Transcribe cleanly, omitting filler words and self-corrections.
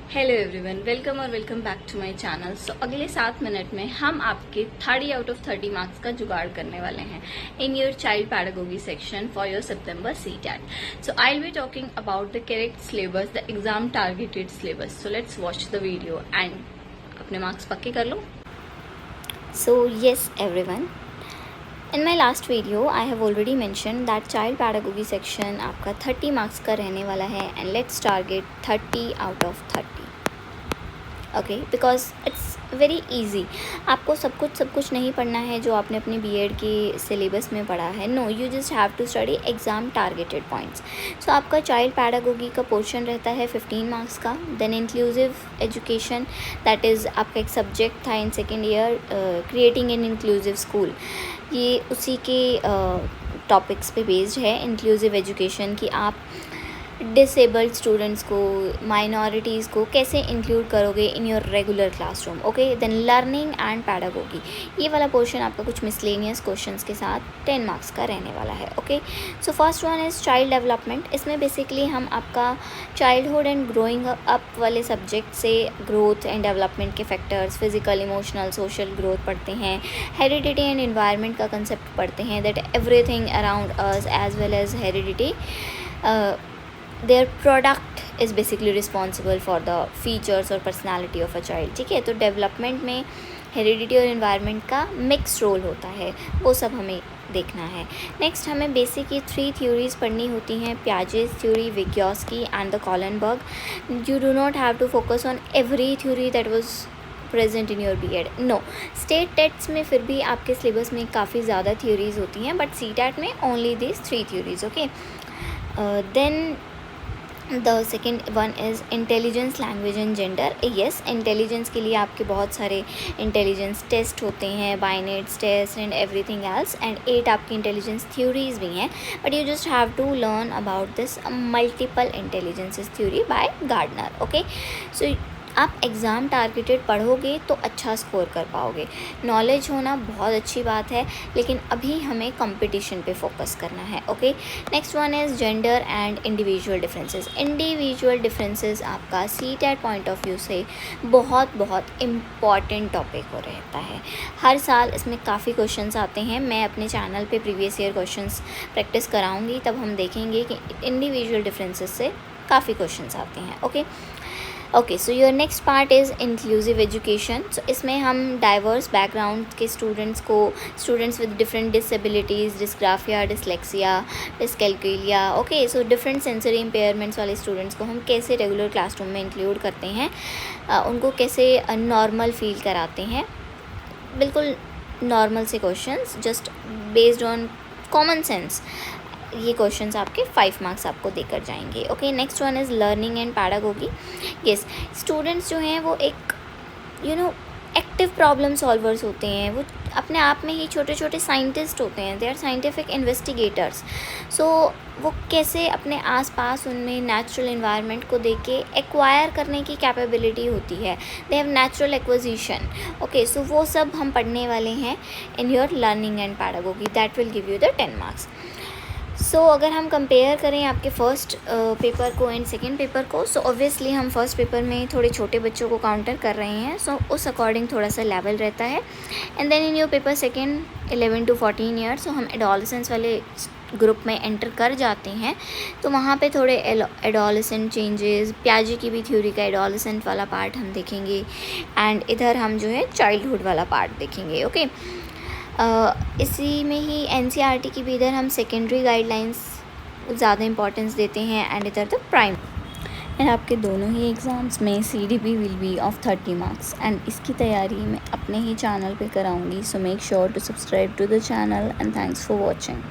Hello everyone, welcome और welcome back to my channel. So अगले 7 minute में हम आपके 30 आउट ऑफ 30 मार्क्स का जुगाड़ करने वाले हैं in your child pedagogy section for your September CTAT। So I will be talking about the correct syllabus, the exam targeted syllabus. So let's watch the video and अपने marks पक्के कर लो। So yes everyone, in my last video I have already mentioned that child pedagogy section आपका 30 marks का रहने वाला है and let's target 30 out of 30। Okay, because it's very easy. आपको सब कुछ नहीं पढ़ना है जो आपने अपनी बीएड की सिलेबस में पढ़ा है। No, you just have to study exam targeted points. So आपका चाइल्ड पैडागोगी का पोर्शन रहता है 15 मार्क्स का। Then inclusive education, that is आपका एक सब्जेक्ट था in second year, creating an inclusive school. ये उसी के टॉपिक्स पे बेस्ड है इंक्लूसिव एजुकेशन की आप डिसेबल्ड स्टूडेंट्स को, माइनॉरिटीज़ को कैसे इंक्लूड करोगे in your regular classroom. Okay, then learning and pedagogy, ये वाला पोर्शन आपका कुछ मिसलेनियस क्वेश्चंस के साथ 10 मार्क्स का रहने वाला है। Okay, so first one is child development. इसमें बेसिकली हम आपका चाइल्डहुड एंड ग्रोइंग अप वाले सब्जेक्ट से ग्रोथ एंड डेवलपमेंट के factors, physical, emotional, social growth पढ़ते हैं। हेरिडिटी एंड एनवायरनमेंट का कंसेप्ट पढ़ते हैं, that everything around us as well as heredity, their product is basically responsible for the features और personality of a child। ठीक है, तो डेवलपमेंट में हेरिडिटी और एनवायरनमेंट का मिक्स रोल होता है, वो सब हमें देखना है। नेक्स्ट हमें बेसिक ये 3 थ्योरीज पढ़नी होती हैं, Piaget's theory, Vygotsky and the Kohlberg. You do not have to focus on every theory that was present in your BEd. No, state TETs में फिर भी आपके सिलेबस में काफ़ी ज़्यादा थ्योरीज होती हैं, बट CTAT में only this 3 theories. Okay, then the second one is intelligence, language and gender. Yes, intelligence के लिए आपके बहुत सारे इंटेलिजेंस टेस्ट होते हैं, Binet's test and everything else, and 8 आपकी इंटेलिजेंस थ्योरीज भी हैं, but you just have to learn about this multiple intelligences theory by Gardner. Okay, so आप एग्ज़ाम टारगेटेड पढ़ोगे तो अच्छा स्कोर कर पाओगे। नॉलेज होना बहुत अच्छी बात है, लेकिन अभी हमें कंपटीशन पे फोकस करना है। Okay, next one is gender and individual differences. Individual differences आपका CTAT पॉइंट ऑफ व्यू से बहुत इम्पॉर्टेंट टॉपिक हो रहता है। हर साल इसमें काफ़ी क्वेश्चंस आते हैं। मैं अपने चैनल पे प्रीवियस ईयर क्वेश्चंस प्रैक्टिस कराऊंगी, तब हम देखेंगे कि इंडिविजुअल डिफरेंसेस से काफ़ी क्वेश्चंस आते हैं। Okay, so your next part is inclusive education. So इसमें हम डाइवर्स बैकग्राउंड के students with different disabilities, dysgraphia, dyslexia, dyscalculia, okay, so different sensory impairments वाले स्टूडेंट्स को हम कैसे रेगुलर क्लासरूम में इंक्लूड करते हैं, उनको कैसे नॉर्मल फील कराते हैं। बिल्कुल नॉर्मल से questions, just based on common sense, ये क्वेश्चंस आपके 5 मार्क्स आपको देकर जाएंगे। Okay, next one is learning and pedagogy. Yes, students जो हैं वो एक एक्टिव प्रॉब्लम सॉल्वर्स होते हैं, वो अपने आप में ही छोटे साइंटिस्ट होते हैं, दे आर साइंटिफिक इन्वेस्टिगेटर्स। सो वो कैसे अपने आसपास उनमें नेचुरल इन्वायरमेंट को देख के एक्वायर करने की कैपेबिलिटी होती है, they have natural acquisition. Okay, so वो सब हम पढ़ने वाले हैं in your learning and pedagogy, that will give you the 10 marks. So अगर हम कंपेयर करें आपके फर्स्ट पेपर को एंड सेकेंड पेपर को, सो ऑब्वियसली हम फर्स्ट पेपर में थोड़े छोटे बच्चों को काउंटर कर रहे हैं, सो उस अकॉर्डिंग थोड़ा सा लेवल रहता है। And then in your paper second 11 to 14 years, so हम एडोलेसेंस वाले ग्रुप में एंटर कर जाते हैं, तो वहाँ पे थोड़े एडोलेसेंट चेंजेस, पियाजे की भी थ्योरी का एडोलेसेंट वाला पार्ट हम देखेंगे, एंड इधर हम जो है चाइल्डहुड वाला पार्ट देखेंगे। ओके, इसी में ही NCERT की भी इधर हम सेकेंडरी गाइडलाइंस ज़्यादा इंपॉर्टेंस देते हैं, एंड इधर तो प्राइम। एंड आपके दोनों ही एग्ज़ाम्स में CDP will be of 30 marks, and इसकी तैयारी मैं अपने ही चैनल पे कराऊंगी। So make sure to subscribe to the channel, and thanks for watching.